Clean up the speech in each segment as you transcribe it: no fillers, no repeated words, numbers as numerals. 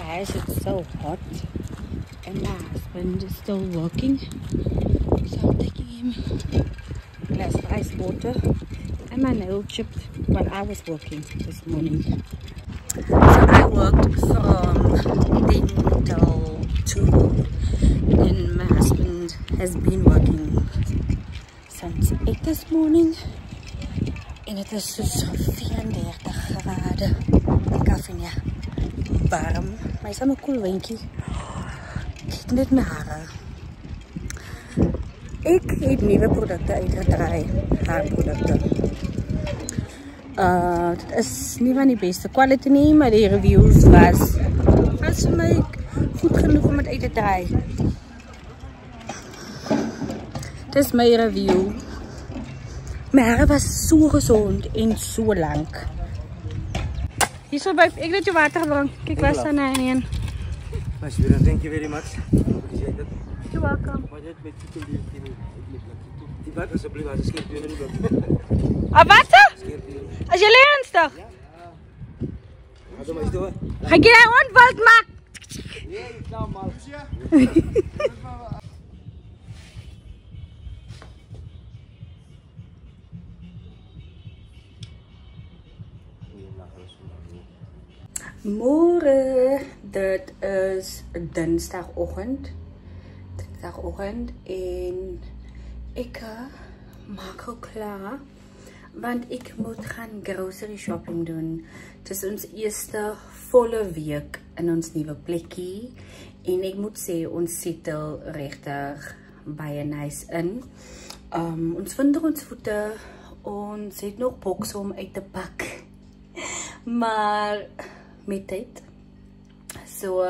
Why is it so hot? And my husband is still working. So I'm taking him a glass of ice water and my nail chipped while I was working this morning. So I worked from 10 till 2 and my husband has been working since 8 this morning. En het is soos 34 grade. Ek af en ja, warm. Maar is aan 'n koel windjie. Kyk net my hare. Ek het nuwe produkte uitgedraai. Haarprodukte. Dit is nie van die beste kwaliteit nie, maar die reviews was vir my goed genoeg om dit uit te draai. Dit is my review. My hare was so gezond en so lang. Hier zo bij, ik heb je water gebring. Kijk, waar staan hij in? Thank you very much. You're welcome. Die wat asseblief, as skerpioen in die blok. Wat? As jy ernstig? Ja. Wat is dit? Gaan jy onwald maak? Nee, ek nou mal. Môre, dit is dinsdagoggend en ek maak al klaar want ek moet gaan grocery shopping doen. Het is ons eerste volle week in ons nuwe plekkie en ek moet sê ons settle regtig baie nice in. Ons vind ons voete, ons het nog bokse om uit te pak, maar met tyd. So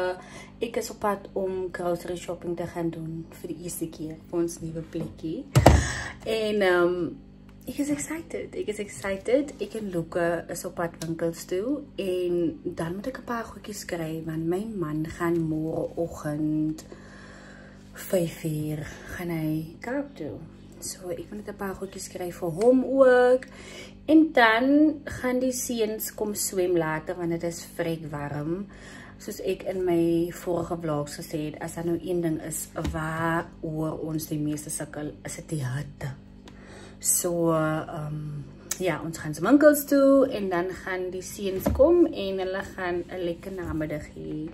ek is op pad om grocery shopping te gaan doen vir die eerste keer vir ons nuwe plekkie. En ek is excited. Ek en Luca is op pad winkels toe en dan moet ek 'n paar goedjies kry want my man gaan môreoggend 5:00 gaan hy Kaap toe. So ek moet 'n paar goedjies kry vir hom ook. En dan gaan die seuns kom swem later want dit is vrek warm. Soos ek in my vorige vlogs gesê het, as daar nou een ding is waar oor ons die meeste sukkel, is dit die hitte. So ja, ons gaan se winkels toe en dan gaan die seuns kom en hulle gaan 'n lekker namiddag hê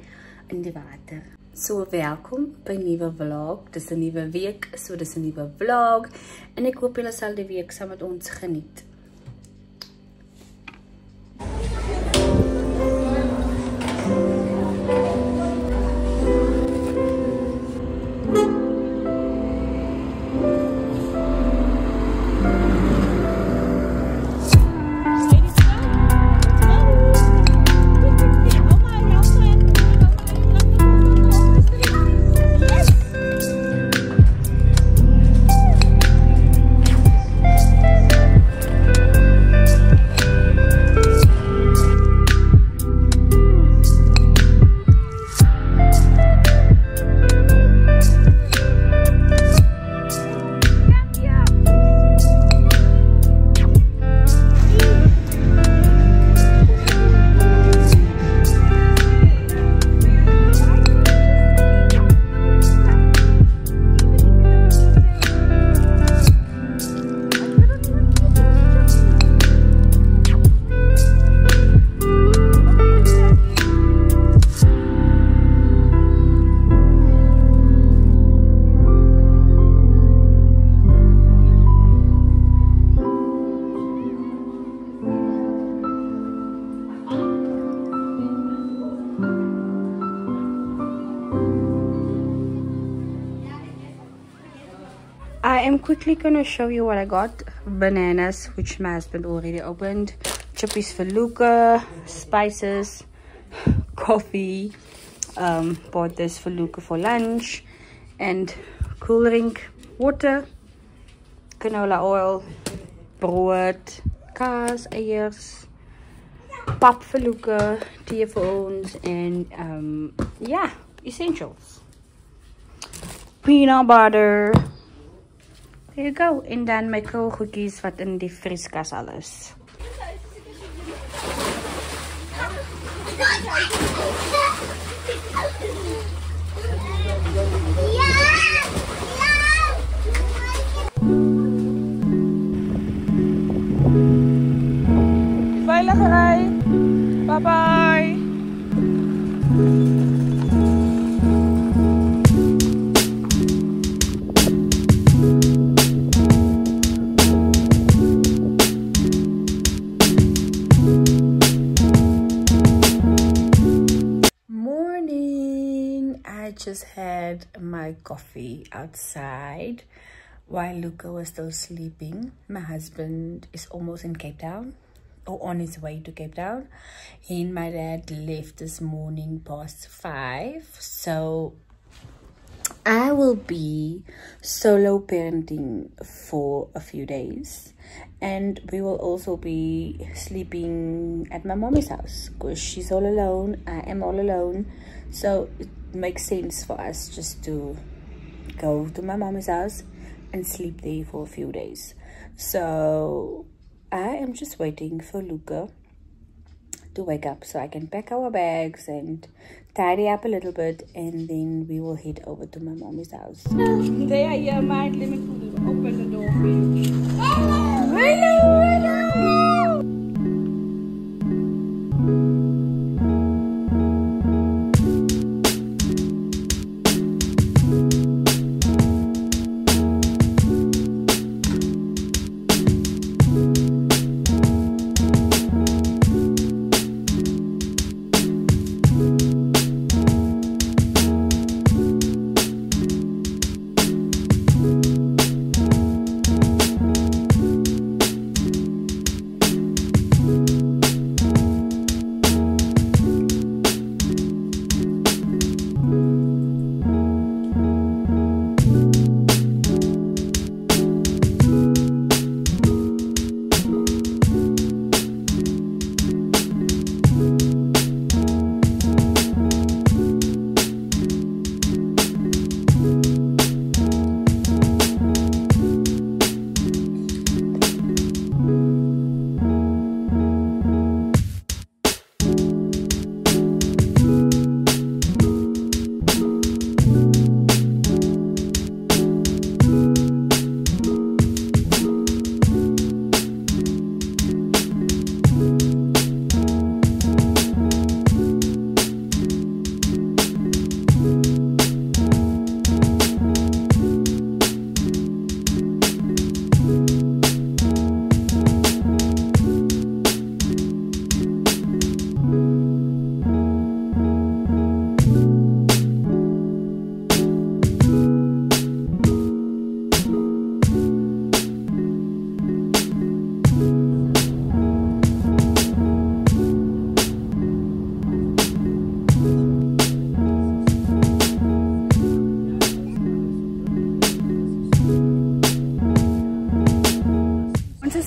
in die water. So welkom by 'n nuwe vlog. Dis 'n nuwe week, so dis 'n nuwe vlog en ek hoop julle sal die week saam met ons geniet. I am quickly going to show you what I got. Bananas, which my husband already opened. Chippies for Luca. Spices. Coffee. Bought this for Luca for lunch. And cool drink. Water. Canola oil. Brood. Kaas. Eiers. Pap for Luca. Tea for ons. And yeah, essentials. Peanut butter. There you go. En dan my koolgoedjies wat in die vrieskas al is. just had my coffee outside while Luca was still sleeping. My husband is almost in Cape Town, or on his way to Cape Town. He and my dad left this morning past 5, so I will be solo parenting for a few days, and we will also be sleeping at my mommy's house because she's all alone. I am all alone, so it makes sense for us just to go to my mommy's house and sleep there for a few days. So I am just waiting for Luca to wake up so I can pack our bags and tidy up a little bit, and then we will head over to my mommy's house. They are here, mind. Let me open the door for you. Hello.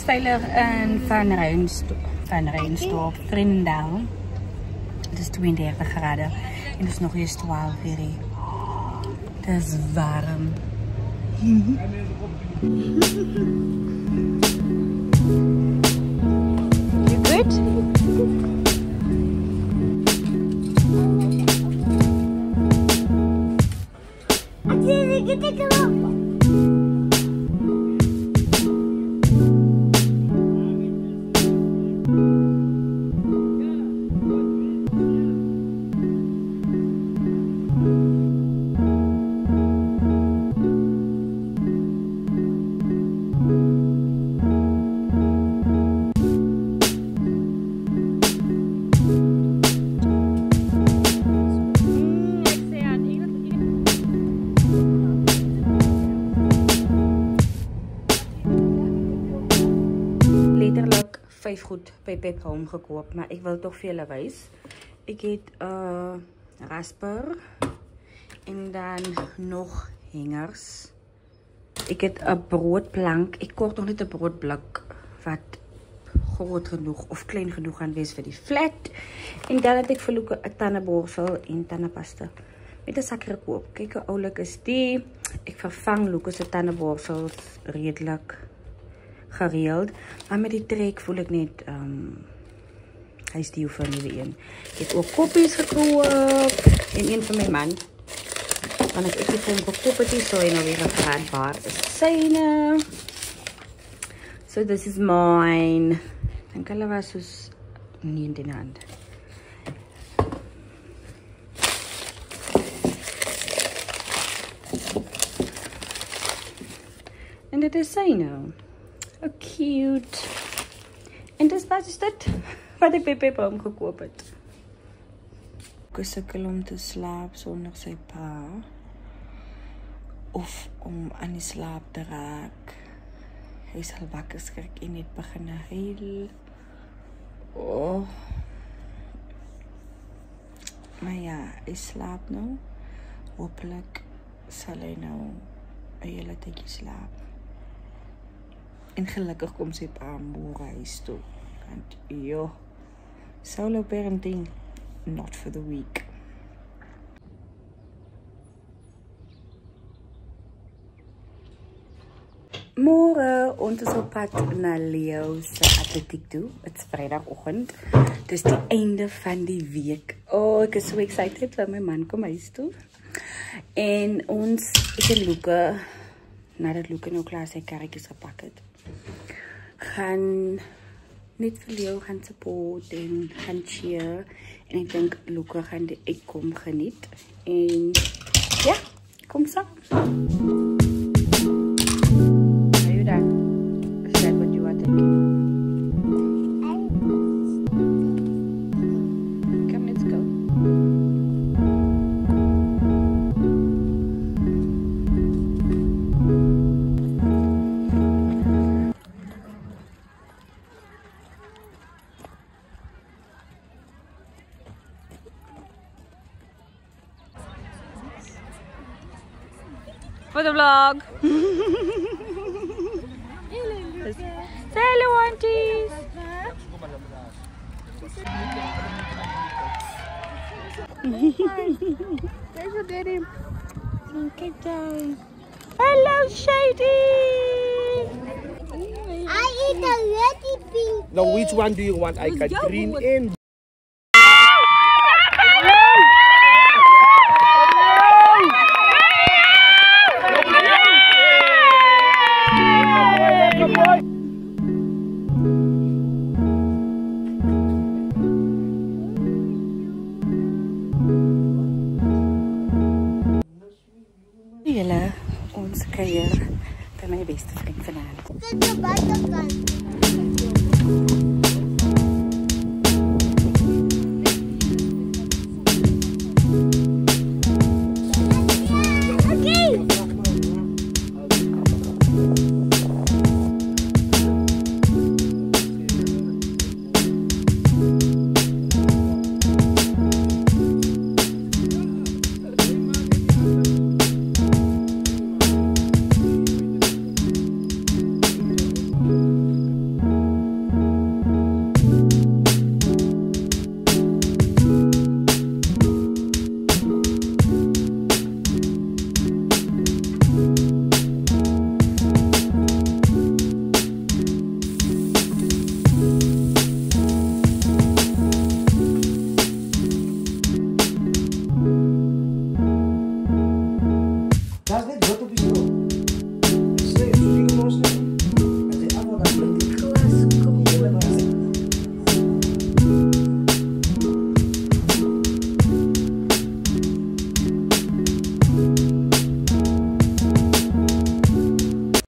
Veilig in Van Reinsdorp, Vredendal. Het is 32 graden en het is nog eens 12 uur. Het is warm. You good? Letterlijk 5 goed bij Pep Home gekocht, maar ik wil toch veel wijs. Ik heb rasper en dan nog hangers. Ik heb een broodplank. Ik kocht nog niet een broodblok wat groot genoeg of klein genoeg gaan wees voor die flat. En dan heb ik voor Luca een tannenborstel en tannenpasta met een zak gekoop. Kijk hoe oulik is die. Ik vervang Luca's tannenborstels redelijk gereeld. Maar met die trek voel ik niet, hij is die hoeveel nieuwe een. Ik heb ook kopjes gekoopt en een van mijn man. Want ik heb gewoon gekoopt die zo nou weer gevraagd waar is zijne. So this is mine. Dan kan hulle was soos nie in die hand. En dit is syne. Oh, cute. En dis wat is dit? Wat ek by Pep Home gekoop het. Luke sukkel om te slaap sonder sy pa. Of om aan die slaap te raak. Hy sal wakker skrik en net begin huil. Oh. Maar ja, hy slaap nou. Hopelijk sal hy nou 'n hele tydjie slaap. En gelukkig kom sy pa môre huis toe. Want joh, solo parenting, not for the weak. Môre, ons is op pad na Leo se atletiek toe. Dit's Vrydagoggend. Dis die einde van die week. Oh, ek is so excited want my man kom huis toe. En ons, ek en Luke, nadat Luke nou klaar sy karretjies gepak het, gaan net vir Leo gaan support en gaan cheer. En ek dink Luke gaan die uitkom geniet. En ja, kom saam. Is that what you are thinking? Come, let's go. For the vlog. Hello, aunties. There's your daddy. Okay, Dad. Hello, Shady. I eat a ready pink. Now, which one do you want? I got green and Julle, ons kuier by my beste vriend vanaand. Dit is 'n buitekant.